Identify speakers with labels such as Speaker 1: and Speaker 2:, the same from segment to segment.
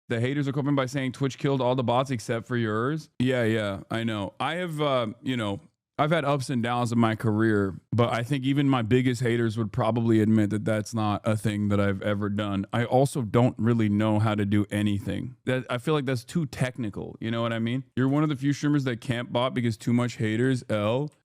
Speaker 1: The haters are coping by saying Twitch killed all the bots except for yours. Yeah, I know. I have, I've had ups and downs in my career, but I think even my biggest haters would probably admit that that's not a thing that I've ever done. I also don't really know how to do anything. I feel like that's too technical. You know what I mean? You're one of the few streamers that can't bot because too much haters.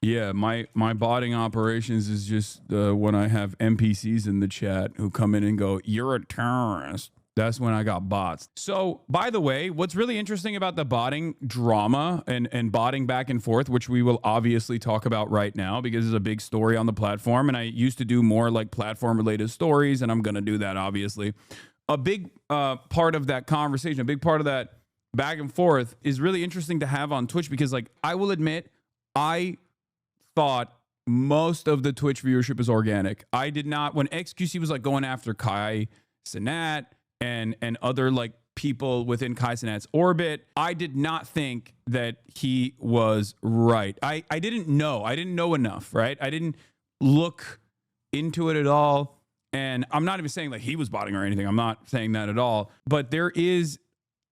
Speaker 1: Yeah, my botting operations is just when I have NPCs in the chat who come in and go, "You're a terrorist." That's when I got bots. So, by the way, what's really interesting about the botting drama and botting back and forth, which we will obviously talk about right now because it's a big story on the platform. And I used to do more like platform related stories, and I'm going to do that, obviously. A big part of that conversation, a big part of that back and forth is really interesting to have on Twitch because, like, I will admit, I thought most of the Twitch viewership is organic. I did not, when XQC was like going after Kai Cenat, and other like people within Kai Cenat's orbit, I did not think that he was right. I didn't know. I didn't know enough, right? I didn't look into it at all. And I'm not even saying like he was botting or anything. I'm not saying that at all. But there is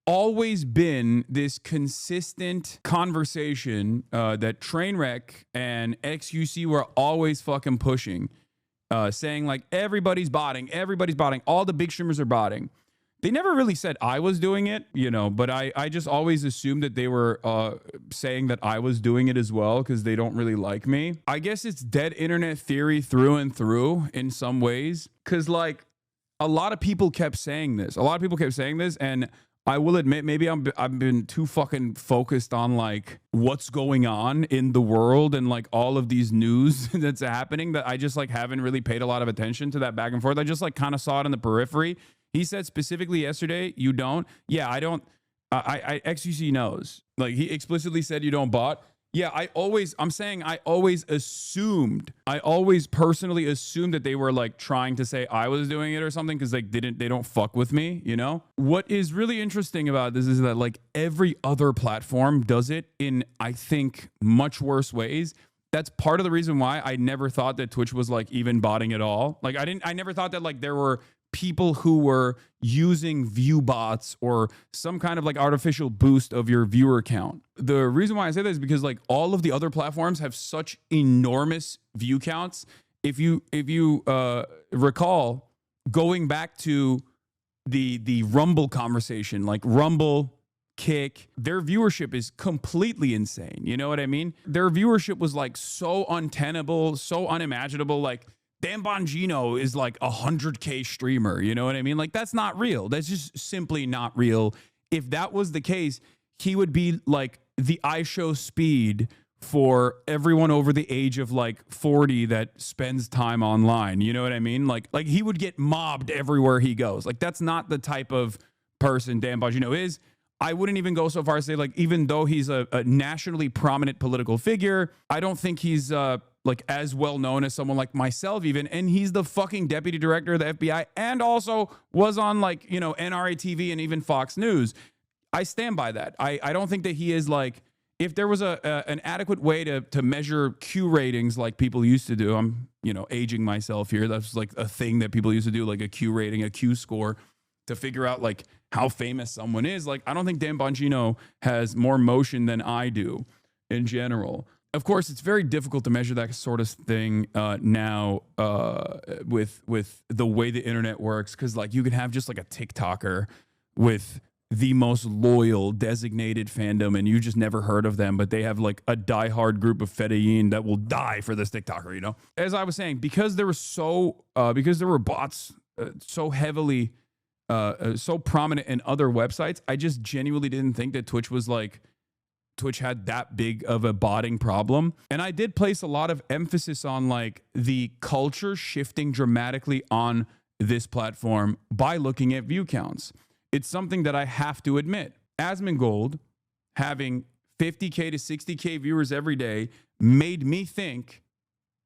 Speaker 1: always been this consistent conversation that Trainwreck and XQC were always fucking pushing. Saying like everybody's botting, all the big streamers are botting. They never really said I was doing it, you know, but I just always assumed that they were saying that I was doing it as well because they don't really like me. I guess it's dead internet theory through and through in some ways because like a lot of people kept saying this. And I will admit, maybe I've been too fucking focused on like what's going on in the world and like all of these news that's happening that I just like haven't really paid a lot of attention to that back and forth. I just like kind of saw it in the periphery. He said specifically yesterday, you don't. Yeah, I don't. XQC knows. Like he explicitly said you don't bot. Yeah, I always assumed, I always personally assumed that they were like trying to say I was doing it or something because like they don't fuck with me, you know? What is really interesting about this is that like every other platform does it in, I think, much worse ways. That's part of the reason why I never thought that Twitch was like even botting at all. Like I never thought that like there were people who were using view bots or some kind of like artificial boost of your viewer count. The reason why I say that is because like all of the other platforms have such enormous view counts. If you recall going back to the Rumble conversation, like Rumble, Kick, their viewership is completely insane. You know what I mean? Their viewership was like so untenable, so unimaginable. Like Dan Bongino is like a 100K streamer. You know what I mean? Like that's not real. That's just simply not real. If that was the case, he would be like the iShow speed for everyone over the age of like 40 that spends time online. You know what I mean? Like he would get mobbed everywhere he goes. Like that's not the type of person Dan Bongino is. I wouldn't even go so far as to say like, even though he's a nationally prominent political figure, I don't think he's like as well known as someone like myself even. And he's the fucking deputy director of the FBI and also was on like, you know, NRA TV and even Fox News. I stand by that. I don't think that he is like, if there was an adequate way to measure Q ratings like people used to do, I'm, you know, aging myself here. That's like a thing that people used to do, like a Q rating, a Q score to figure out like how famous someone is. Like, I don't think Dan Bongino has more motion than I do in general. Of course, it's very difficult to measure that sort of thing now with the way the internet works. Cause like you can have just like a TikToker with the most loyal designated fandom and you just never heard of them, but they have like a diehard group of Fedayeen that will die for this TikToker, you know? As I was saying, because there were bots so heavily, so prominent in other websites, I just genuinely didn't think that Twitch had that big of a botting problem. And I did place a lot of emphasis on like the culture shifting dramatically on this platform by looking at view counts. It's something that I have to admit. ASMONGOLD having 50K to 60K viewers every day made me think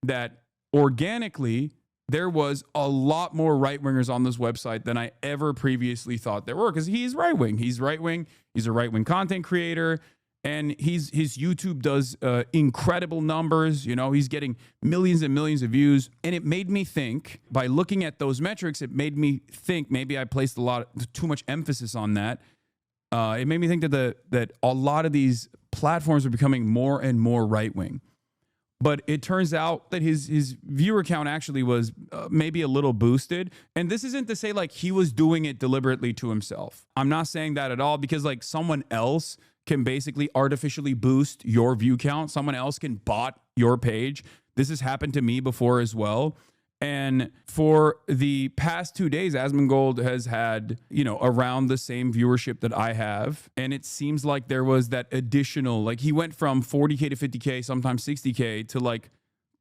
Speaker 1: that organically there was a lot more right-wingers on this website than I ever previously thought there were, because he's right-wing. He's right-wing. He's a right-wing content creator. And his YouTube does incredible numbers. You know, he's getting millions and millions of views. And it made me think, by looking at those metrics, it made me think maybe I placed too much emphasis on that. It made me think that a lot of these platforms are becoming more and more right-wing. But it turns out that his viewer count actually was maybe a little boosted. And this isn't to say like he was doing it deliberately to himself. I'm not saying that at all, because like someone else can basically artificially boost your view count. Someone else can bot your page. This has happened to me before as well. And for the past 2 days, ASMONGOLD has had, you know, around the same viewership that I have. And it seems like there was that additional, like he went from 40K to 50K, sometimes 60K, to like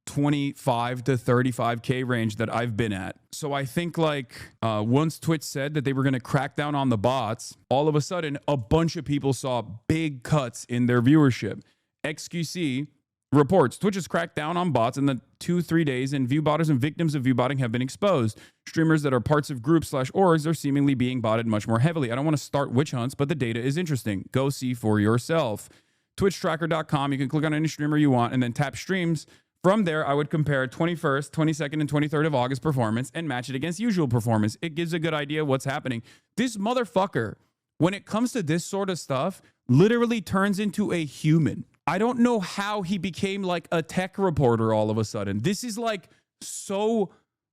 Speaker 1: 25 to 35K range that I've been at. So I think like once Twitch said that they were going to crack down on the bots, all of a sudden a bunch of people saw big cuts in their viewership. XQC reports Twitch has cracked down on bots in the 2-3 days, and viewbotters and victims of viewbotting have been exposed. Streamers that are parts of groups/orgs are seemingly being botted much more heavily. I don't want to start witch hunts, but the data is interesting. Go see for yourself. TwitchTracker.com. You can click on any streamer you want and then tap streams. From there, I would compare 21st, 22nd, and 23rd of August performance and match it against usual performance. It gives a good idea of what's happening. This motherfucker, when it comes to this sort of stuff, literally turns into a human. I don't know how he became like a tech reporter all of a sudden. This is like so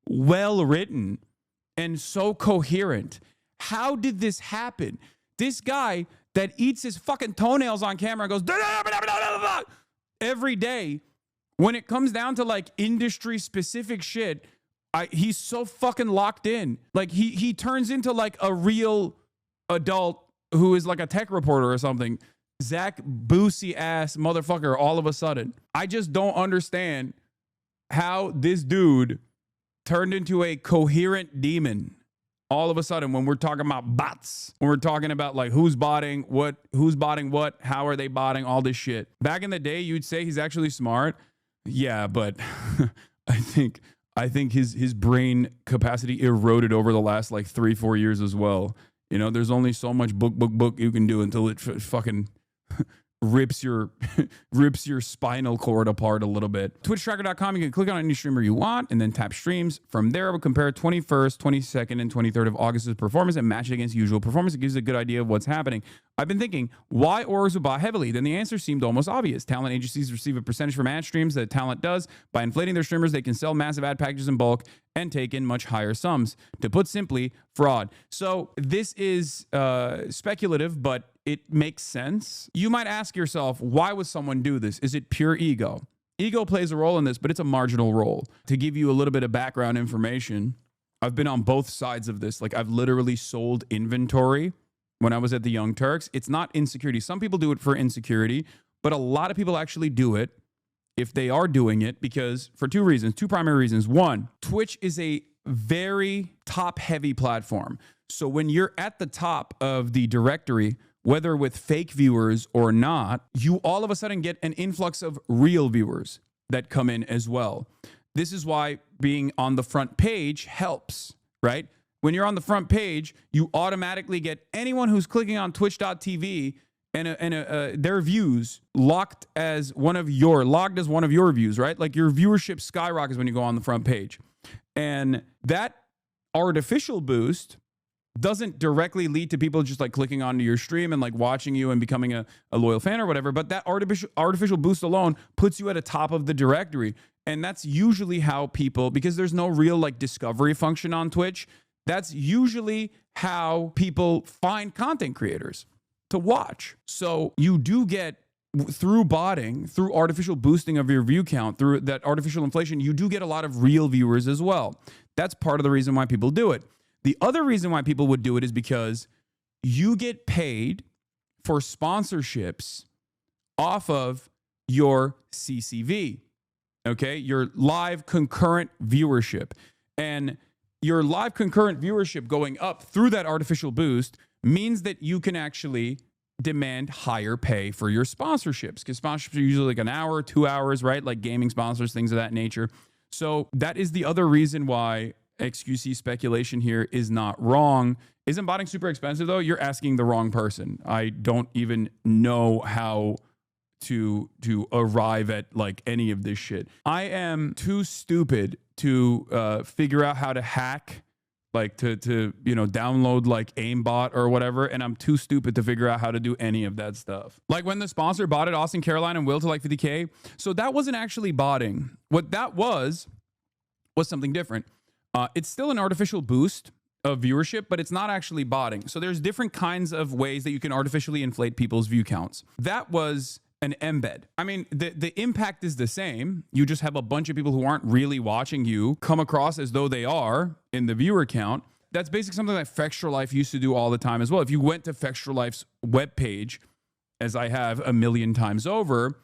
Speaker 1: well written and so coherent. How did this happen? This guy that eats his fucking toenails on camera and goes every day, when it comes down to like industry specific shit, he's so fucking locked in. Like he turns into like a real adult who is like a tech reporter or something. Zach Boosie ass motherfucker all of a sudden. I just don't understand how this dude turned into a coherent demon all of a sudden when we're talking about bots, when we're talking about like who's botting what, how are they botting, all this shit. Back in the day, you'd say he's actually smart. Yeah, but I think his brain capacity eroded over the last like 3-4 years as well. You know, there's only so much book you can do until it fucking rips your spinal cord apart a little bit. TwitchTracker.com. You can click on any streamer you want and then tap streams. From there, I will compare 21st, 22nd, and 23rd of August's performance and match it against usual performance. It gives a good idea of what's happening. I've been thinking, why orgs would bot heavily? Then the answer seemed almost obvious. Talent agencies receive a percentage from ad streams that talent does. By inflating their streamers, they can sell massive ad packages in bulk and take in much higher sums. To put simply, fraud. So this is speculative, but it makes sense. You might ask yourself, why would someone do this? Is it pure ego? Ego plays a role in this, but it's a marginal role. To give you a little bit of background information, I've been on both sides of this. Like I've literally sold inventory when I was at the Young Turks. It's not insecurity. Some people do it for insecurity, but a lot of people actually do it if they are doing it because for two primary reasons. One, Twitch is a very top-heavy platform. So when you're at the top of the directory, whether with fake viewers or not, you all of a sudden get an influx of real viewers that come in as well. This is why being on the front page helps, right? When you're on the front page, you automatically get anyone who's clicking on twitch.tv and their views logged as one of your views, right? Like your viewership skyrockets when you go on the front page. And that artificial boost doesn't directly lead to people just like clicking onto your stream and like watching you and becoming a loyal fan or whatever. But that artificial boost alone puts you at the top of the directory. And that's usually how people, because there's no real like discovery function on Twitch, that's usually how people find content creators to watch. So you do get, through botting, through artificial boosting of your view count, through that artificial inflation, you do get a lot of real viewers as well. That's part of the reason why people do it. The other reason why people would do it is because you get paid for sponsorships off of your CCV, okay? Your live concurrent viewership. And your live concurrent viewership going up through that artificial boost means that you can actually demand higher pay for your sponsorships, because sponsorships are usually like an hour, 2 hours, right? Like gaming sponsors, things of that nature. So that is the other reason why XQC speculation here is not wrong. Isn't botting super expensive though? You're asking the wrong person. I don't even know how to arrive at like any of this shit. I am too stupid to figure out how to hack, like to you know, download like aimbot or whatever, and I'm too stupid to figure out how to do any of that stuff. Like when the sponsor botted Austin, Caroline, and Will to like 50K, so that wasn't actually botting. What that was something different. It's still an artificial boost of viewership, but it's not actually botting. So there's different kinds of ways that you can artificially inflate people's view counts. That was an embed. I mean, the impact is the same. You just have a bunch of people who aren't really watching you come across as though they are in the viewer count. That's basically something that Fextra Life used to do all the time as well. If you went to Fextra Life's webpage, as I have a million times over,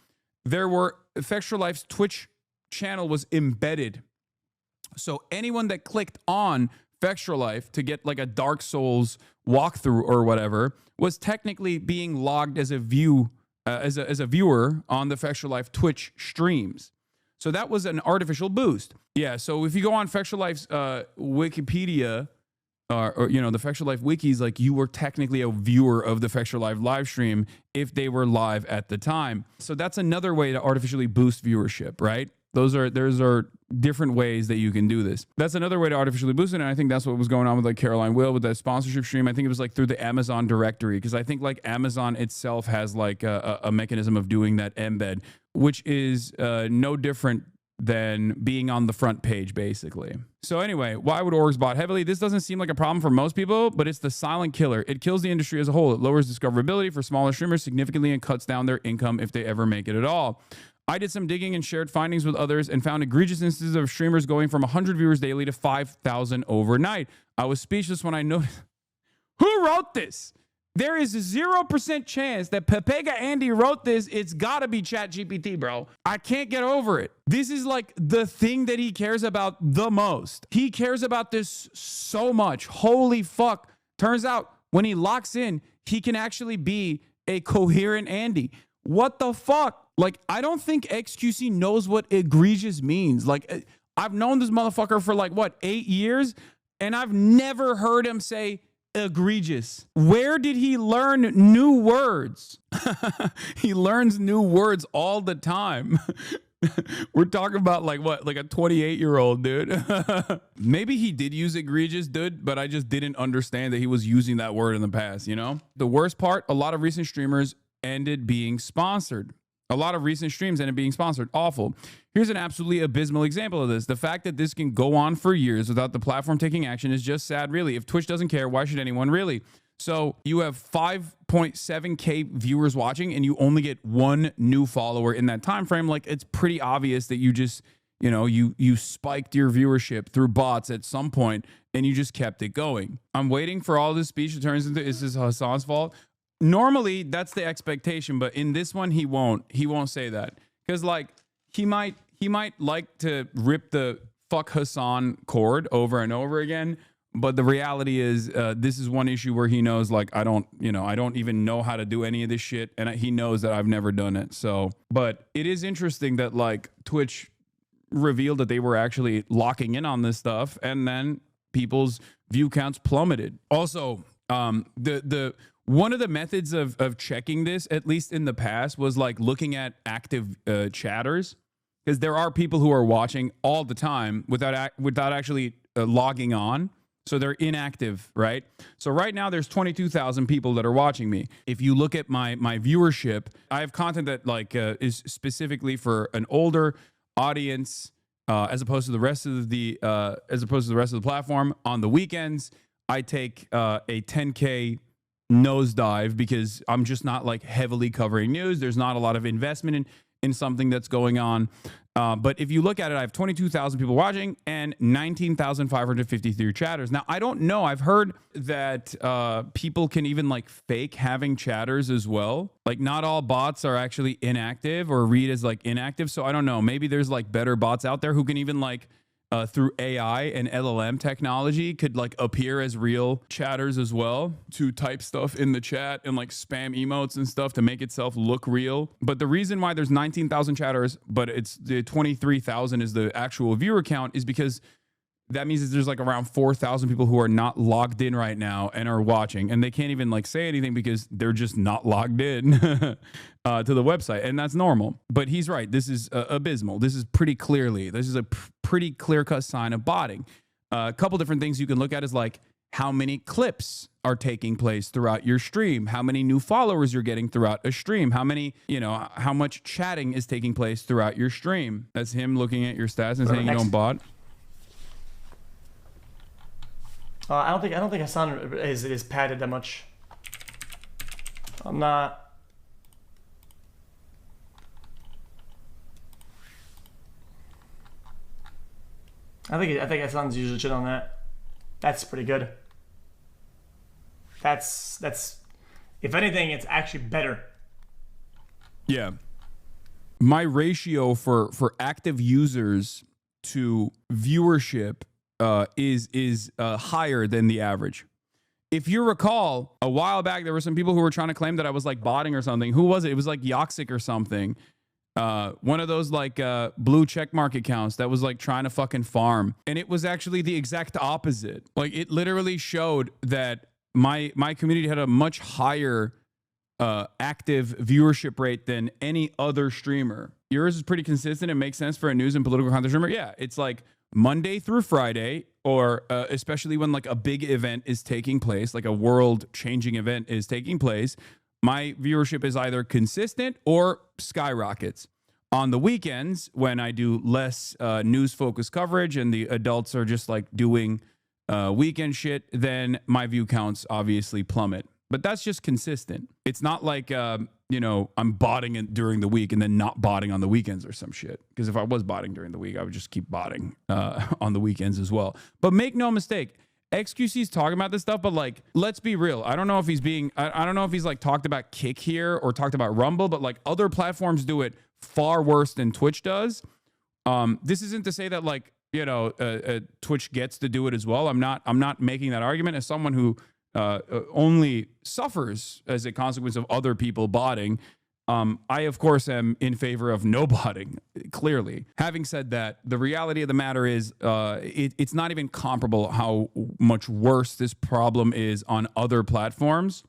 Speaker 1: Fextra Life's Twitch channel was embedded. So anyone that clicked on Fextra Life to get like a Dark Souls walkthrough or whatever was technically being logged as a viewer on the Fextra Life Twitch streams. So that was an artificial boost. Yeah, so if you go on Fextra Life's Wikipedia, or you know, the Fextra Life wikis, like you were technically a viewer of the Fextra Life live stream if they were live at the time. So that's another way to artificially boost viewership, right? Those are different ways that you can do this. That's another way to artificially boost it, and I think that's what was going on with like Caroline Will with that sponsorship stream. I think it was like through the Amazon directory, because I think like Amazon itself has like a mechanism of doing that embed, which is no different than being on the front page, basically. So anyway, why would orgs bot heavily? This doesn't seem like a problem for most people, but it's the silent killer. It kills the industry as a whole. It lowers discoverability for smaller streamers significantly and cuts down their income if they ever make it at all. I did some digging and shared findings with others and found egregious instances of streamers going from 100 viewers daily to 5,000 overnight. I was speechless when I noticed. Who wrote this? There is a 0% chance that Pepega Andy wrote this. It's got to be ChatGPT, bro. I can't get over it. This is like the thing that he cares about the most. He cares about this so much. Holy fuck. Turns out when he locks in, he can actually be a coherent Andy. What the fuck? Like, I don't think XQC knows what egregious means. Like, I've known this motherfucker for like, what, 8 years? And I've never heard him say egregious. Where did he learn new words? He learns new words all the time. We're talking about like what, like a 28-year-old dude. Maybe he did use egregious, dude, but I just didn't understand that he was using that word in the past, you know? The worst part, a lot of recent streamers ended being sponsored. A lot of recent streams ended being sponsored. Awful. Here's an absolutely abysmal example of this. The fact that this can go on for years without the platform taking action is just sad, really. If Twitch doesn't care, why should anyone really? So you have 5.7K viewers watching and you only get one new follower in that time frame. Like, it's pretty obvious that you just, you know, you spiked your viewership through bots at some point and you just kept it going. I'm waiting for all this speech to turn into, is this Hasan's fault? Normally that's the expectation, but in this one he won't say that, because like he might like to rip the fuck Hasan chord over and over again, but the reality is this is one issue where he knows, like, I don't even know how to do any of this shit, and he knows that I've never done it. So, but it is interesting that like Twitch revealed that they were actually locking in on this stuff, and then people's view counts plummeted. Also, the one of the methods of checking this, at least in the past, was like looking at active chatters, because there are people who are watching all the time without actually logging on. So they're inactive, right? So right now there's 22,000 people that are watching me. If you look at my viewership, I have content that like is specifically for an older audience, as opposed to the rest of the platform. On the weekends, I take a 10K nosedive because I'm just not like heavily covering news. There's not a lot of investment in something that's going on. But if you look at it, I have 22,000 people watching and 19,553 chatters. Now, I don't know. I've heard that people can even like fake having chatters as well. Like, not all bots are actually inactive or read as like inactive. So I don't know. Maybe there's like better bots out there who can even like through AI and LLM technology could like appear as real chatters as well, to type stuff in the chat and like spam emotes and stuff to make itself look real. But the reason why there's 19,000 chatters, but it's the 23,000 is the actual viewer count, is because that means that there's like around 4,000 people who are not logged in right now and are watching, and they can't even like say anything because they're just not logged in to the website, and that's normal. But he's right. This is abysmal. This is pretty clear-cut sign of botting. A couple different things you can look at is like how many clips are taking place throughout your stream, how many new followers you're getting throughout a stream, how many, how much chatting is taking place throughout your stream. That's him looking at your stats and saying you don't bot.
Speaker 2: I don't think Hasan is padded that much. I'm not. I think Hasan's usually shit on that. That's pretty good. That's if anything, it's actually better.
Speaker 1: Yeah. My ratio for active users to viewership is higher than the average. If you recall, a while back there were some people who were trying to claim that I was like botting or something. Who was it? It was like Yoxic or something. One of those like blue checkmark accounts that was like trying to fucking farm, and it was actually the exact opposite. Like it literally showed that my community had a much higher active viewership rate than any other streamer. Yours is pretty consistent. It makes sense for a news and political content streamer. Yeah, it's like Monday through Friday, or especially when like a big event is taking place, like a world-changing event is taking place, my viewership is either consistent or skyrockets. On the weekends, when I do less news-focused coverage and the adults are just like doing weekend shit, then my view counts obviously plummet. But that's just consistent. It's not like, I'm botting it during the week and then not botting on the weekends or some shit. Because if I was botting during the week, I would just keep botting on the weekends as well. But make no mistake, XQC's talking about this stuff, but like, let's be real. I don't know if he's being, I don't know if he's like talked about Kick here or talked about Rumble, but like other platforms do it far worse than Twitch does. This isn't to say that like, Twitch gets to do it as well. I'm not making that argument as someone who only suffers as a consequence of other people botting. I, of course, am in favor of no botting, clearly. Having said that, the reality of the matter is it's not even comparable how much worse this problem is on other platforms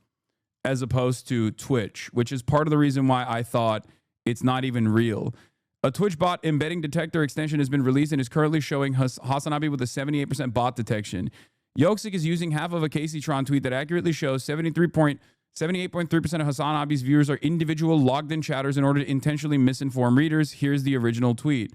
Speaker 1: as opposed to Twitch, which is part of the reason why I thought it's not even real. A Twitch bot embedding detector extension has been released and is currently showing HasanDaily with a 78% bot detection. Yoxic is using half of a KCTron tweet that accurately shows 78.3% of HasanDaily's viewers are individual logged-in chatters in order to intentionally misinform readers. Here's the original tweet.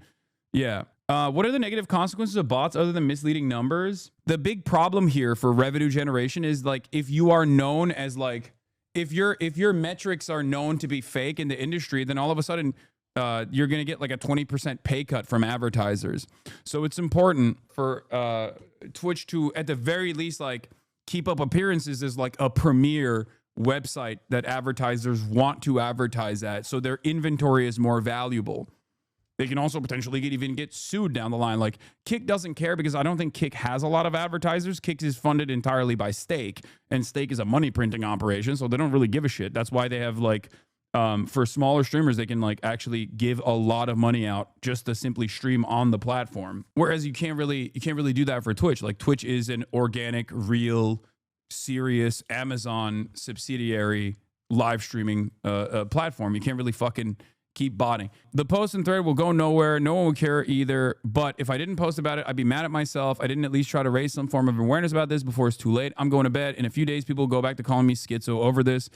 Speaker 1: Yeah. What are the negative consequences of bots other than misleading numbers? The big problem here for revenue generation is like if you are known as like if your metrics are known to be fake in the industry, then all of a sudden you're going to get like a 20% pay cut from advertisers. So it's important for Twitch to, at the very least, like keep up appearances as like a premier website that advertisers want to advertise at, so their inventory is more valuable. They can also potentially even get sued down the line. Like Kick doesn't care because I don't think Kick has a lot of advertisers. Kick is funded entirely by Stake, and Stake is a money printing operation, so they don't really give a shit. That's why they have like for smaller streamers, they can like actually give a lot of money out just to simply stream on the platform. Whereas you can't really do that for Twitch. Like Twitch is an organic, real, serious Amazon subsidiary live streaming platform. You can't really fucking keep botting. The post and thread will go nowhere. No one will care either. But if I didn't post about it, I'd be mad at myself. I didn't at least try to raise some form of awareness about this before it's too late. I'm going to bed. In a few days, people will go back to calling me schizo over this.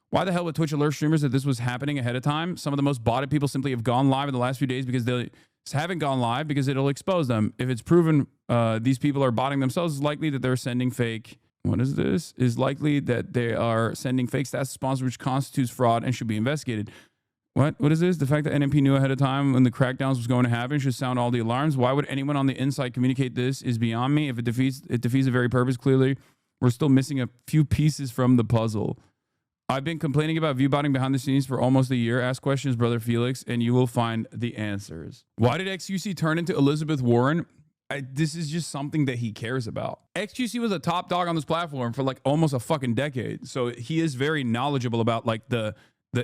Speaker 1: Why the hell would Twitch alert streamers that this was happening ahead of time? Some of the most botted people simply have gone live in the last few days because they haven't gone live because it'll expose them. If it's proven these people are botting themselves, it's likely that they're sending fake. What is this? Is likely that they are sending fake stats to sponsors, which constitutes fraud and should be investigated. What is this? The fact that NMP knew ahead of time when the crackdowns was going to happen should sound all the alarms. Why would anyone on the inside communicate this is beyond me. If it defeats the very purpose, clearly we're still missing a few pieces from the puzzle. I've been complaining about ViewBotting behind the scenes for almost a year. Ask questions, brother Felix, and you will find the answers. Why did XQC turn into Elizabeth Warren? This is just something that he cares about. XQC was a top dog on this platform for like almost a fucking decade. So he is very knowledgeable about like the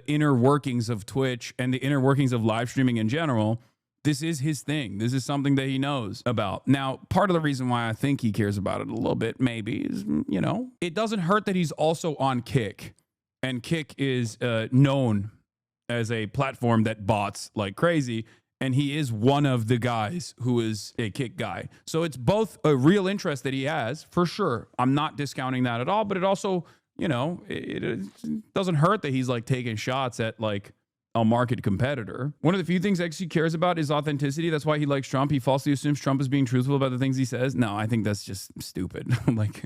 Speaker 1: inner workings of Twitch and the inner workings of live streaming in general. This is his thing. This is something that he knows about. Now, part of the reason why I think he cares about it a little bit, maybe, is, you know, it doesn't hurt that he's also on Kick. And Kick is known as a platform that bots like crazy. And he is one of the guys who is a Kick guy. So it's both a real interest that he has, for sure. I'm not discounting that at all, but it also, you know, it doesn't hurt that he's like taking shots at like a market competitor. One of the few things XQ cares about is authenticity. That's why he likes Trump. He falsely assumes Trump is being truthful about the things he says. No, I think that's just stupid. Like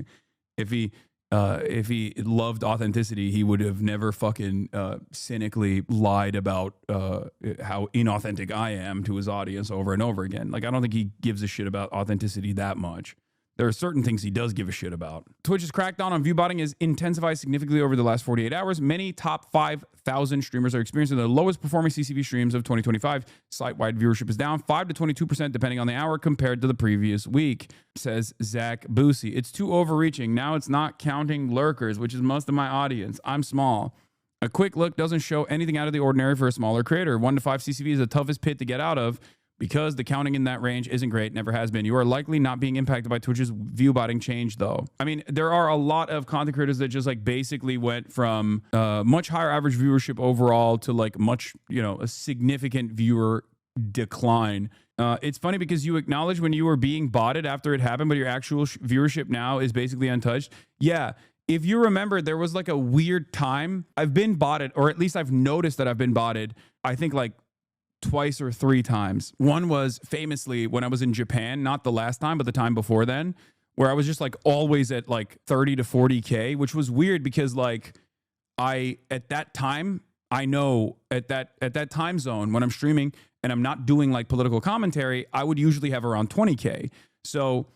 Speaker 1: if he loved authenticity, he would have never fucking cynically lied about how inauthentic I am to his audience over and over again. Like, I don't think he gives a shit about authenticity that much. There are certain things he does give a shit about. Twitch's crackdown on VIEWBOTTING has intensified significantly over the last 48 hours. Many top 5,000 streamers are experiencing the lowest performing CCV streams of 2025. Site-wide viewership is down 5 to 22% depending on the hour compared to the previous week, says Zach Boosie. It's too overreaching. Now it's not counting lurkers, which is most of my audience. I'm small. A quick look doesn't show anything out of the ordinary for a smaller creator. 1 to 5 CCV is the toughest pit to get out of, because the counting in that range isn't great, never has been. You are likely not being impacted by Twitch's VIEWBOTTING change, though. I mean, there are a lot of content creators that just like basically went from much higher average viewership overall to like much, you know, a significant viewer decline. It's funny because you acknowledge when you were being botted after it happened, but your actual viewership now is basically untouched. Yeah. If you remember, there was like a weird time. I've been botted, or at least I've noticed that I've been botted, I think like twice or 3 times. One was famously when I was in Japan, not the last time, but the time before then, where I was just like always at like 30 to 40K, which was weird because like at that time, I know at that time zone when I'm streaming and I'm not doing like political commentary, I would usually have around 20K. So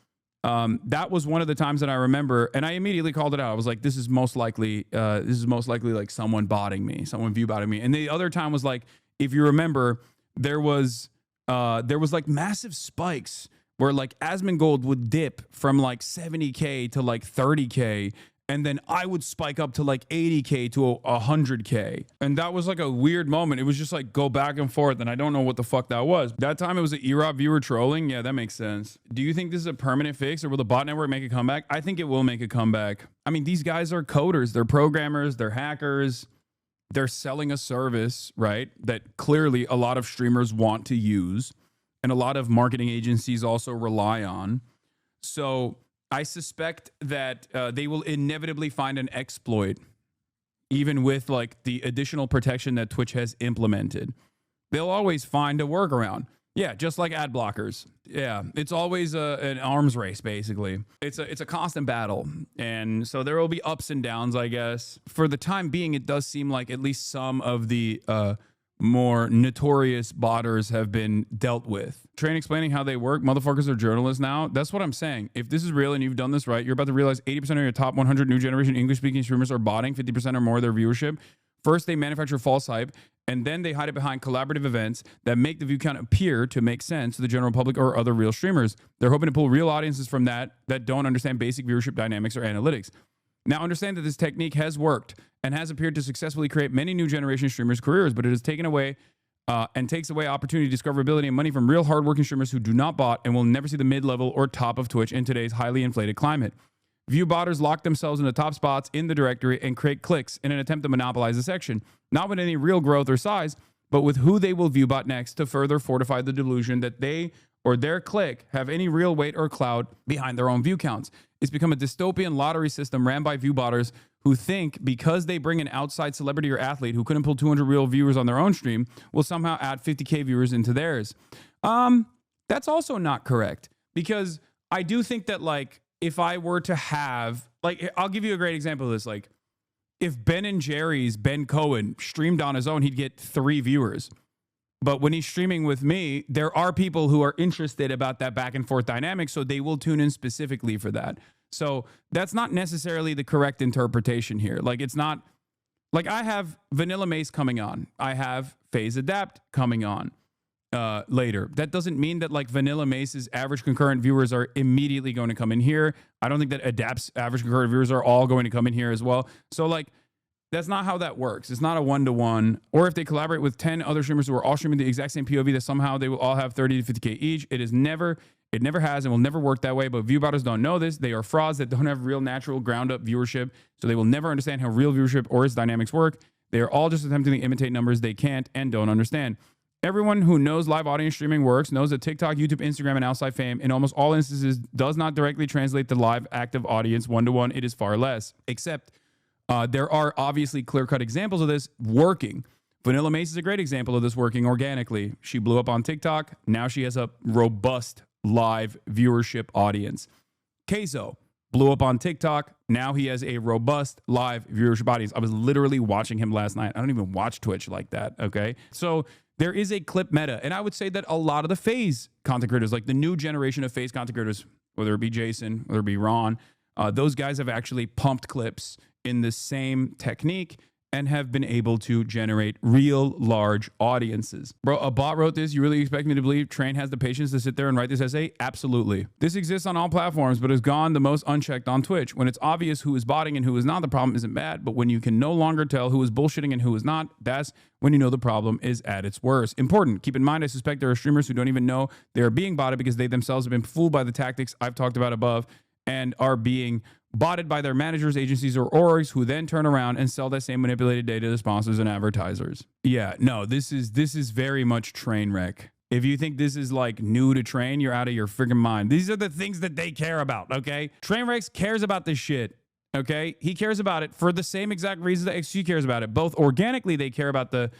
Speaker 1: that was one of the times that I remember, and I immediately called it out. I was like, this is most likely like someone botting me, someone VIEWBOTTing me. And the other time was like, if you remember, there was like massive spikes where like ASMONGOLD would dip from like 70K to like 30K, and then I would spike up to like 80K to 100K. And that was like a weird moment. It was just like go back and forth, and I don't know what the fuck that was. That time it was an EROP viewer trolling. Yeah, that makes sense. Do you think this is a permanent fix, or will the bot network make a comeback? I think it will make a comeback. I mean, these guys are coders, they're programmers, they're hackers. They're selling a service, right, that clearly a lot of streamers want to use, and a lot of marketing agencies also rely on. So I suspect that they will inevitably find an exploit, even with like the additional protection that Twitch has implemented. They'll always find a workaround. Yeah, just like ad blockers. Yeah, it's always an arms race, basically. It's a constant battle. And so there will be ups and downs, I guess. For the time being, it does seem like at least some of the more notorious botters have been dealt with. Train explaining how they work. Motherfuckers are journalists now. That's what I'm saying. If this is real and you've done this right, you're about to realize 80% of your top 100 new generation English-speaking streamers are botting 50% or more of their viewership. First, they manufacture false hype, and then they hide it behind collaborative events that make the view count appear to make sense to the general public or other real streamers. They're hoping to pull real audiences from that don't understand basic viewership dynamics or analytics. Now, understand that this technique has worked and has appeared to successfully create many new generation streamers' careers, but it has taken away and takes away opportunity, discoverability, and money from real hardworking streamers who do not bot and will never see the mid-level or top of Twitch in today's highly inflated climate. ViewBotters lock themselves into top spots in the directory and create clicks in an attempt to monopolize the section, not with any real growth or size, but with who they will ViewBot next to further fortify the delusion that they or their clique have any real weight or clout behind their own view counts. It's become a dystopian lottery system ran by ViewBotters who think because they bring an outside celebrity or athlete who couldn't pull 200 real viewers on their own stream will somehow add 50K viewers into theirs. That's also not correct, because I do think that like, if I were to have, like, I'll give you a great example of this. Like, if Ben & Jerry's Ben Cohen streamed on his own, he'd get 3 viewers. But when he's streaming with me, there are people who are interested about that back and forth dynamic, so they will tune in specifically for that. So that's not necessarily the correct interpretation here. Like, it's not, like, I have Vanilla Mace coming on. I have Phase Adapt coming on later. That doesn't mean that like Vanilla Mace's average concurrent viewers are immediately going to come in here. I don't think that Adapt's average concurrent viewers are all going to come in here as well. So like, That's not how that works. It's not a one-to-one. Or if they collaborate with 10 other streamers who are all streaming the exact same POV, that somehow they will all have 30 to 50K each. It never has and will never work that way. But ViewBotters don't know this. They are frauds that don't have real natural ground-up viewership. So they will never understand how real viewership or its dynamics work. They are all just attempting to imitate numbers they can't and don't understand. Everyone who knows live audience streaming works knows that TikTok, YouTube, Instagram, and outside fame in almost all instances does not directly translate the live active audience one-to-one. It is far less. Except there are obviously clear-cut examples of this working. Vanilla Mace is a great example of this working organically. She blew up on TikTok. Now she has a robust live viewership audience. Queso blew up on TikTok. Now he has a robust live viewership audience. I was literally watching him last night. I don't even watch Twitch like that, okay? So there is a clip meta, and I would say that a lot of the FaZe content creators, like the new generation of FaZe content creators, whether it be Jason, whether it be Ron, those guys have actually pumped clips in the same technique and have been able to generate real large audiences. Bro, a bot wrote this. You really expect me to believe Train has the patience to sit there and write this essay? Absolutely. This exists on all platforms, but has gone the most unchecked on Twitch. When it's obvious who is botting and who is not, the problem isn't bad. But when you can no longer tell who is bullshitting and who is not, that's when you know the problem is at its worst. Important. Keep in mind, I suspect there are streamers who don't even know they are being botted because they themselves have been fooled by the tactics I've talked about above and are being botted by their managers, agencies, or orgs who then turn around and sell that same manipulated data to sponsors and advertisers. Yeah, no, this is very much train wreck. If you think this is like new to Train, you're out of your freaking mind. These are the things that they care about, okay? Trainwreck cares about this shit, okay? He cares about it for the same exact reasons that XQC cares about it. Both organically, they care about the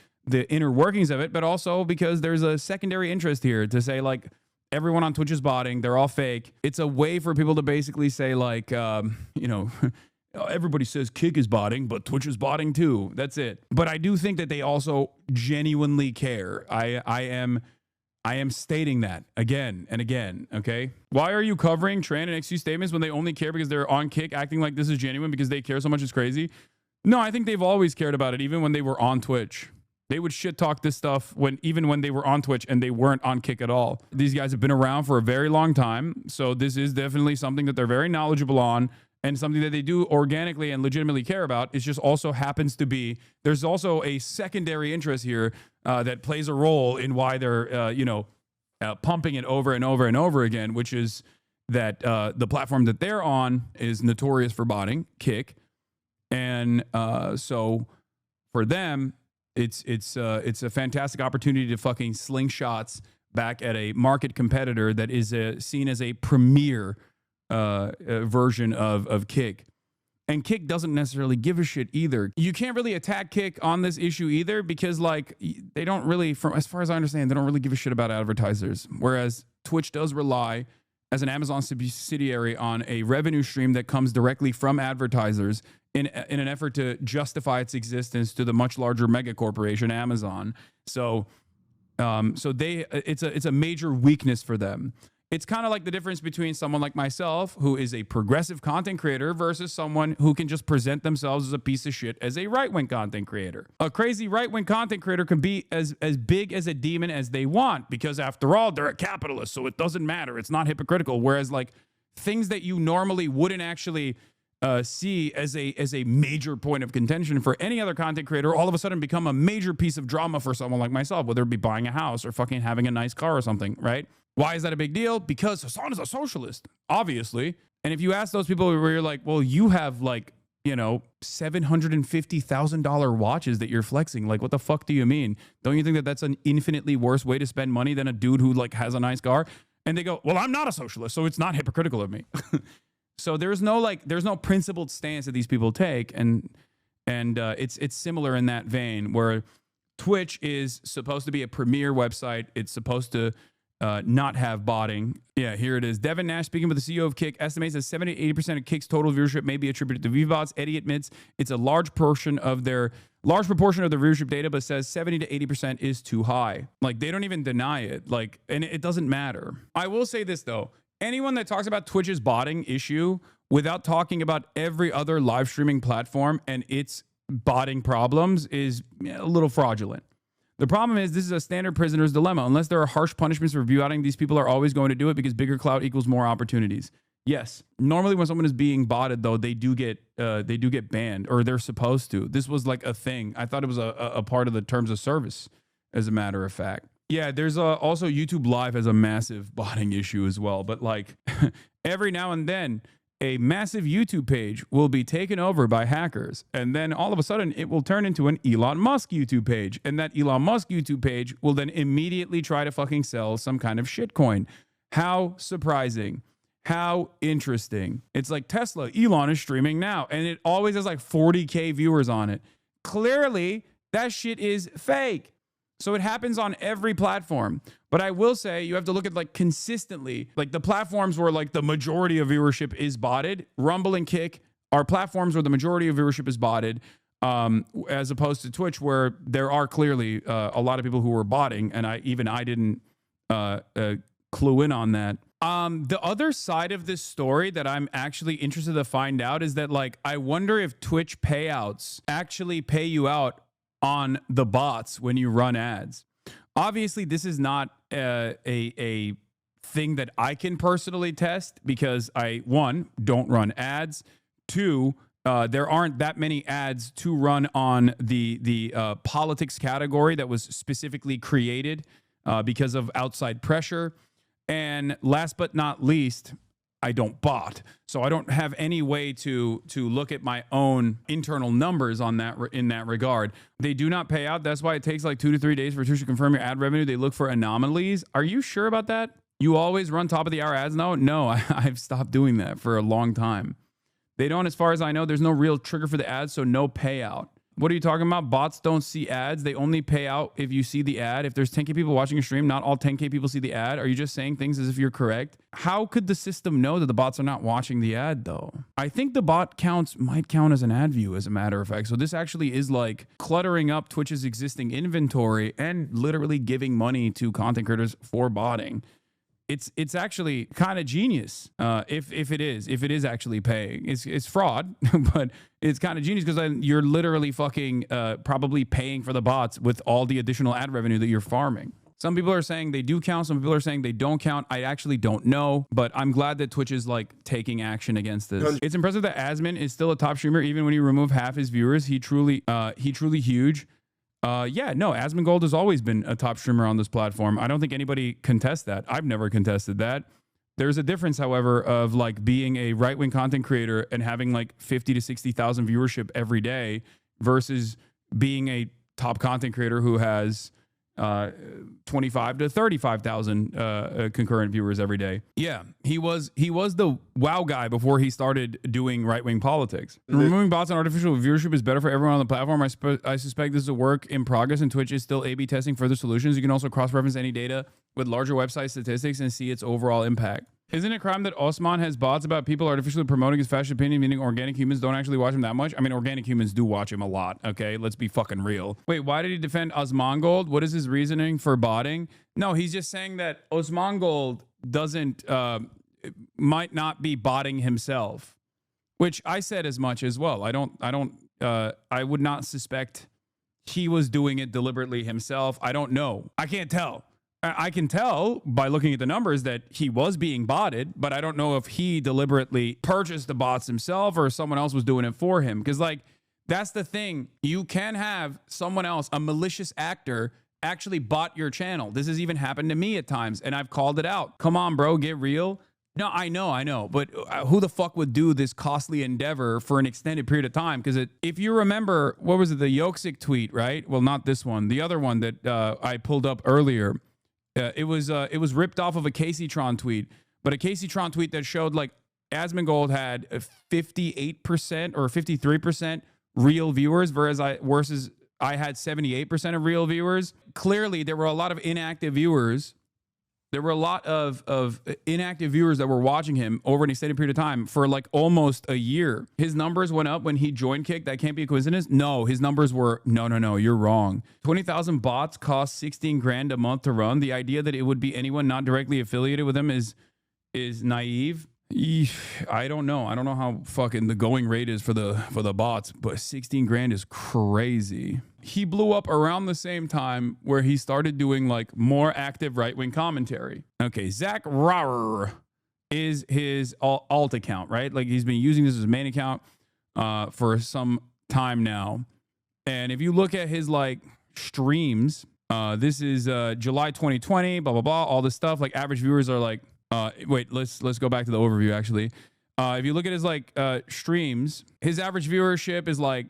Speaker 1: inner workings of it, but also because there's a secondary interest here to say like, everyone on Twitch is botting. They're all fake. It's a way for people to basically say like, you know, everybody says Kick is botting, but Twitch is botting too. That's it. But I do think that they also genuinely care. I am stating that again and again, okay? Why are you covering Train and XQ statements when they only care because they're on Kick acting like this is genuine because they care so much it's crazy? No, I think they've always cared about it, even when they were on Twitch. They would shit talk this stuff even when they were on Twitch and they weren't on Kick at all. These guys have been around for a very long time. So this is definitely something that they're very knowledgeable on and something that they do organically and legitimately care about. It just also happens to be, there's also a secondary interest here that plays a role in why they're, pumping it over and over and over again, which is that the platform that they're on is notorious for botting, Kick. And so for them, it's a fantastic opportunity to fucking slingshots back at a market competitor that is seen as a premier version of Kick. And Kick doesn't necessarily give a shit either. You can't really attack Kick on this issue either because like they don't really, from as far as I understand, they don't really give a shit about advertisers. Whereas Twitch does rely as an Amazon subsidiary on a revenue stream that comes directly from advertisers in an effort to justify its existence to the much larger mega corporation Amazon. So it's a major weakness for them. It's kind of like the difference between someone like myself, who is a progressive content creator, versus someone who can just present themselves as a piece of shit as a right-wing content creator. A crazy right-wing content creator can be as big as a demon as they want, because after all, they're a capitalist, so it doesn't matter. It's not hypocritical. Whereas like things that you normally wouldn't actually see as a major point of contention for any other content creator, all of a sudden become a major piece of drama for someone like myself, whether it be buying a house or fucking having a nice car or something, right? Why is that a big deal? Because Hasan is a socialist, obviously. And if you ask those people where you're like, well, you have like, $750,000 watches that you're flexing. Like, what the fuck do you mean? Don't you think that that's an infinitely worse way to spend money than a dude who like has a nice car? And they go, well, I'm not a socialist, so it's not hypocritical of me. So there's no principled stance that these people take. And it's similar in that vein where Twitch is supposed to be a premier website. It's supposed to not have botting. Yeah, here it is. Devin Nash, speaking with the CEO of Kick, estimates that 70-80% of Kick's total viewership may be attributed to ViewBots. Eddie admits it's a large proportion of their viewership data, but says 70 to 80% is too high. Like, they don't even deny it. Like, and it doesn't matter. I will say this though. Anyone that talks about Twitch's botting issue without talking about every other live streaming platform and its botting problems is a little fraudulent. The problem is this is a standard prisoner's dilemma. Unless there are harsh punishments for viewouting, these people are always going to do it because bigger clout equals more opportunities. Yes. Normally when someone is being botted though, they do get banned, or they're supposed to. This was like a thing. I thought it was a part of the terms of service, as a matter of fact. Yeah, there's also YouTube Live has a massive botting issue as well. But like every now and then, a massive YouTube page will be taken over by hackers. And then all of a sudden, it will turn into an Elon Musk YouTube page. And that Elon Musk YouTube page will then immediately try to fucking sell some kind of shitcoin. How surprising. How interesting. It's like Tesla, Elon is streaming now. And it always has like 40K viewers on it. Clearly, that shit is fake. So it happens on every platform. But I will say you have to look at like consistently, like the platforms where like the majority of viewership is botted. Rumble and Kick are platforms where the majority of viewership is botted, as opposed to Twitch, where there are clearly a lot of people who are botting. And I didn't clue in on that. The other side of this story that I'm actually interested to find out is that, like, I wonder if Twitch payouts actually pay you out on the bots when you run ads. Obviously, this is not a thing that I can personally test because I, one, don't run ads. Two, there aren't that many ads to run on the politics category that was specifically created because of outside pressure. And last but not least, I don't bot. So I don't have any way to look at my own internal numbers on that in that regard. They do not pay out. That's why it takes like 2 to 3 days for Twitch to confirm your ad revenue. They look for anomalies. Are you sure about that? You always run top of the hour ads now? No, I've stopped doing that for a long time. They don't, as far as I know, there's no real trigger for the ads, so no payout. What are you talking about? Bots don't see ads. They only pay out if you see the ad. If there's 10K people watching your stream, not all 10K people see the ad. Are you just saying things as if you're correct? How could the system know that the bots are not watching the ad, though? I think the bot counts might count as an ad view, as a matter of fact. So this actually is like cluttering up Twitch's existing inventory and literally giving money to content creators for botting. It's actually kind of genius if it is actually paying. It's fraud, but it's kind of genius because then you're literally fucking probably paying for the bots with all the additional ad revenue that you're farming. Some people are saying they do count. Some people are saying they don't count. I actually don't know, but I'm glad that Twitch is like taking action against this. It's impressive that Asmon is still a top streamer even when you remove half his viewers. He truly huge. Yeah, no, ASMONGOLD has always been a top streamer on this platform. I don't think anybody contests that. I've never contested that. There's a difference, however, of like being a right-wing content creator and having like 50 to 60,000 viewership every day versus being a top content creator who has 25 to 35,000 concurrent viewers every day. Yeah, he was the wow guy before he started doing right-wing politics. Removing bots and artificial viewership is better for everyone on the platform. I suspect this is a work in progress, and Twitch is still A/B testing further solutions. You can also cross-reference any data with larger website statistics and see its overall impact. Isn't it a crime that Osman has bots about people artificially promoting his fashion opinion, meaning organic humans don't actually watch him that much? I mean, organic humans do watch him a lot, okay? Let's be fucking real. Wait, why did he defend ASMONGOLD? What is his reasoning for botting? No, he's just saying that ASMONGOLD doesn't, might not be botting himself, which I said as much as well. I would not suspect he was doing it deliberately himself. I don't know. I can't tell. I can tell by looking at the numbers that he was being botted, but I don't know if he deliberately purchased the bots himself or someone else was doing it for him. Because, like, that's the thing. You can have someone else, a malicious actor, actually bot your channel. This has even happened to me at times, and I've called it out. Come on, bro, get real. No, I know. But who the fuck would do this costly endeavor for an extended period of time? Because if you remember, what was it, the Yoksik tweet, right? Well, not this one. The other one that I pulled up earlier. It was ripped off of a KCTron tweet, but a KCTron tweet that showed like ASMONGOLD had 58% or 53% real viewers, versus I had 78% of real viewers. Clearly, there were a lot of inactive viewers. There were a lot of inactive viewers that were watching him over an extended period of time for like almost a year. His numbers went up when he joined Kick. That can't be a coincidence. No, his numbers were, no, you're wrong. 20,000 bots cost 16 grand a month to run. The idea that it would be anyone not directly affiliated with him is naive. I don't know. I don't know how fucking the going rate is for the bots, but 16 grand is crazy. He blew up around the same time where he started doing like more active right-wing commentary. Okay, Zach Rauer is his alt account, right? Like he's been using this as his main account for some time now. And if you look at his like streams, this is July 2020, blah, blah, blah, all this stuff. Like average viewers are like, wait, let's go back to the overview actually. If you look at his like streams, his average viewership is like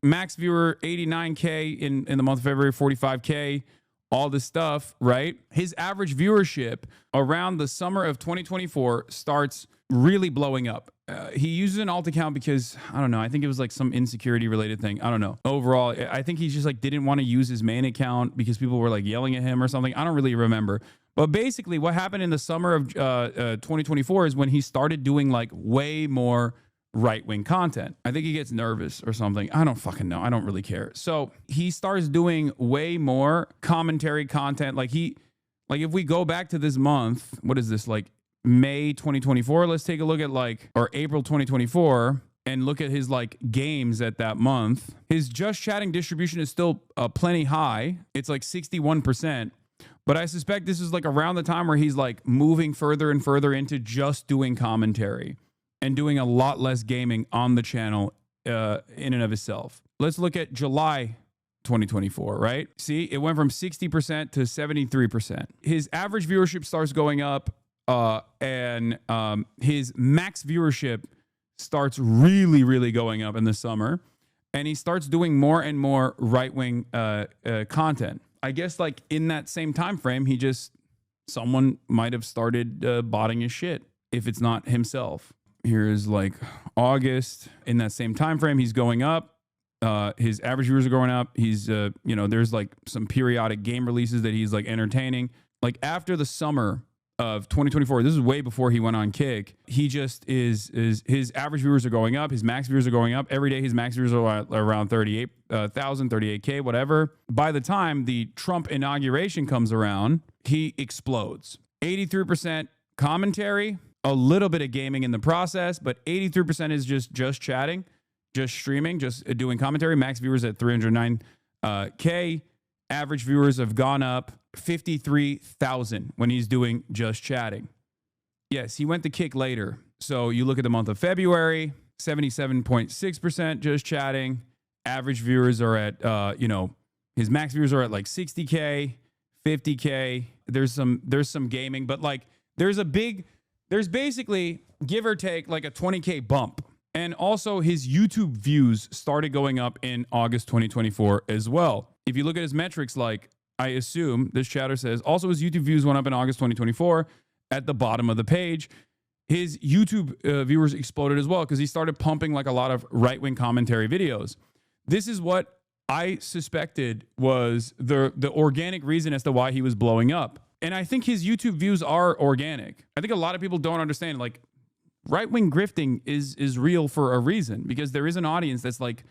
Speaker 1: max viewer 89K in the month of February, 45K, all this stuff, right? His average viewership around the summer of 2024 starts really blowing up. He uses an alt account because, I don't know, I think it was like some insecurity related thing. I don't know. Overall, I think he just like didn't want to use his main account because people were like yelling at him or something. I don't really remember. But basically what happened in the summer of 2024 is when he started doing like way more right-wing content. I think he gets nervous or something. I don't fucking know. I don't really care. So he starts doing way more commentary content. Like if we go back to this month, what is this, like May 2024? Let's take a look at like, or April 2024 and look at his like games at that month. His just chatting distribution is still plenty high. It's like 61%. But I suspect this is like around the time where he's like moving further and further into just doing commentary and doing a lot less gaming on the channel in and of itself. Let's look at July 2024, right? See, it went from 60% to 73%. His average viewership starts going up and his max viewership starts really, really going up in the summer. And he starts doing more and more right-wing content. I guess like in that same time frame, someone might have started botting his shit if it's not himself. Here's like August. In that same time frame, he's going up. His average viewers are going up. He's, there's like some periodic game releases that he's like entertaining. Like after the summer of 2024, this is way before he went on Kick. He just is his average viewers are going up. His max viewers are going up. Every day his max viewers are around 38,000, 38K, whatever. By the time the Trump inauguration comes around, he explodes. 83% commentary, a little bit of gaming in the process, but 83% is just chatting, just streaming, just doing commentary. Max viewers at 309K. Average viewers have gone up 53,000 when he's doing just chatting. Yes, he went to Kick later. So you look at the month of February, 77.6% just chatting. Average viewers are at, his max viewers are at like 60K, 50K. There's some gaming, but like there's basically, give or take, like a 20K bump. And also his YouTube views started going up in August 2024 as well. If you look at his metrics, like I assume this chatter says, also his YouTube views went up in August 2024 at the bottom of the page. His YouTube viewers exploded as well because he started pumping like a lot of right-wing commentary videos. This is what I suspected was the organic reason as to why he was blowing up. And I think his YouTube views are organic. I think a lot of people don't understand, like, right-wing grifting is real for a reason, because there is an audience that's like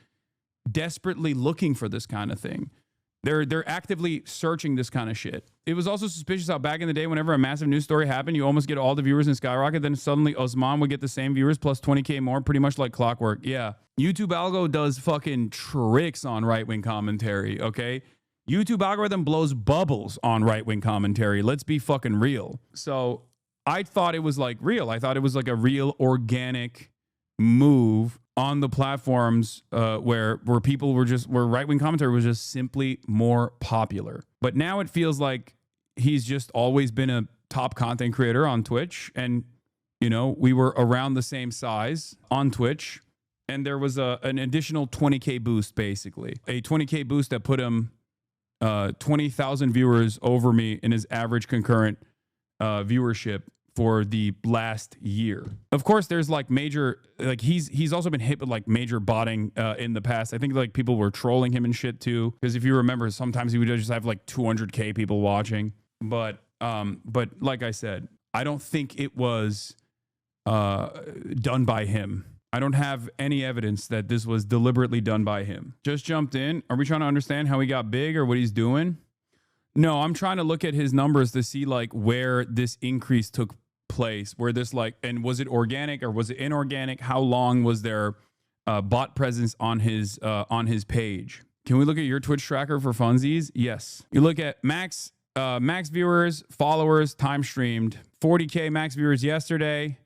Speaker 1: desperately looking for this kind of thing. They're actively searching this kind of shit. It was also suspicious how back in the day, whenever a massive news story happened, you almost get all the viewers in skyrocket. Then suddenly Osman would get the same viewers plus 20K more, pretty much like clockwork. Yeah. YouTube algo does fucking tricks on right-wing commentary, okay? YouTube algorithm blows bubbles on right-wing commentary. Let's be fucking real. So I thought it was like real. I thought it was like a real organic move on the platforms where right-wing commentary was just simply more popular. But now it feels like he's just always been a top content creator on Twitch. And, we were around the same size on Twitch. And there was an additional 20K boost, basically. A 20K boost that put him 20,000 viewers over me in his average concurrent viewership for the last year. Of course, there's like major, like he's also been hit with like major botting in the past. I think like people were trolling him and shit too. Because if you remember, sometimes he would just have like 200K people watching. But like I said, I don't think it was done by him. I don't have any evidence that this was deliberately done by him. Just jumped in. Are we trying to understand how he got big or what he's doing? No, I'm trying to look at his numbers to see like where this increase took place, where this like, and was it organic or was it inorganic? How long was there bot presence on his page? Can we look at your Twitch tracker for funsies? Yes. You look at max Max viewers, followers, time streamed. 40K max viewers yesterday.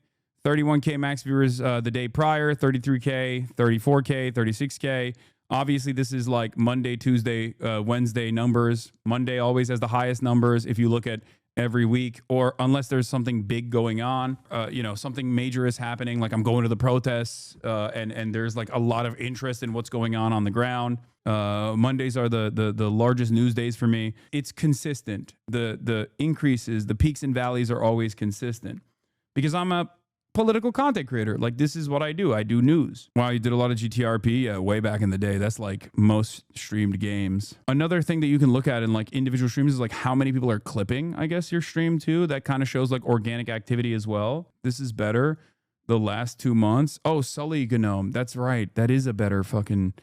Speaker 1: 31K max viewers the day prior. 33K, 34K, 36K. Obviously, this is like Monday, Tuesday, Wednesday numbers. Monday always has the highest numbers if you look at every week, or unless there's something big going on, you know, something major is happening, like I'm going to the protests, and there's like a lot of interest in what's going on the ground. Mondays are the largest news days for me. It's consistent. The increases, the peaks and valleys are always consistent because I'm a political content creator. Like, this is what I do. I do news. Wow, you did a lot of GTRP? Yeah, way back in the day. That's like most streamed games. Another thing that you can look at in like individual streams is like how many people are clipping, I guess, your stream too. That kind of shows like organic activity as well. This is better. The last 2 months. Oh, Sully Gnome. That's right. That is a better fucking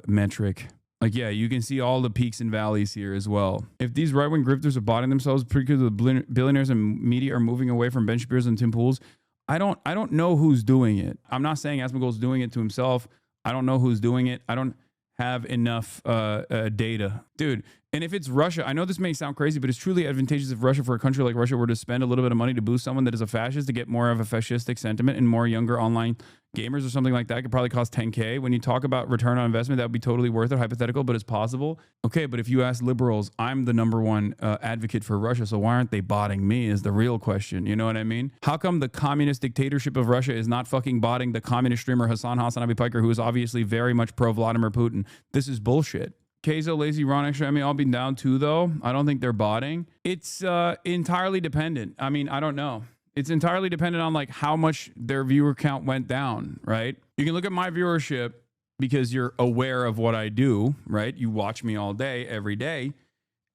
Speaker 1: metric. Like, yeah, you can see all the peaks and valleys here as well. If these right-wing grifters are botting themselves, pretty good, the billionaires and media are moving away from Ben Shapiro's and Tim Pool's. I don't know who's doing it. I'm not saying ASMONGOLD's doing it to himself. I don't know who's doing it. I don't have enough data. Dude, and if it's Russia, I know this may sound crazy, but it's truly advantageous if Russia, for a country like Russia, were to spend a little bit of money to boost someone that is a fascist to get more of a fascistic sentiment and more younger online gamers or something like that. It could probably cost 10K. When you talk about return on investment, that would be totally worth it. Hypothetical, but it's possible. Okay, but if you ask liberals, I'm the #1 advocate for Russia, so why aren't they botting me is the real question. You know what I mean? How come the communist dictatorship of Russia is not fucking botting the communist streamer Hassan Abi Piker, who is obviously very much pro Vladimir Putin? This is bullshit. Keizo, Lazy, Ron, Extra, I'll be down too, though. I don't think they're botting. It's entirely dependent. I mean, I don't know. It's entirely dependent on like how much their viewer count went down, right? You can look at my viewership because you're aware of what I do, right? You watch me all day, every day,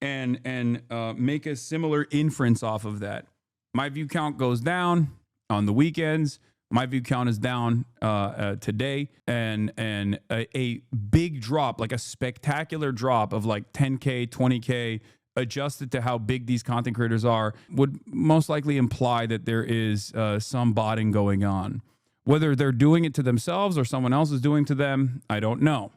Speaker 1: and make a similar inference off of that. My view count goes down on the weekends. My view count is down today, and a big drop, like a spectacular drop of like 10K, 20K, adjusted to how big these content creators are, would most likely imply that there is some botting going on. Whether they're doing it to themselves or someone else is doing to them, I don't know.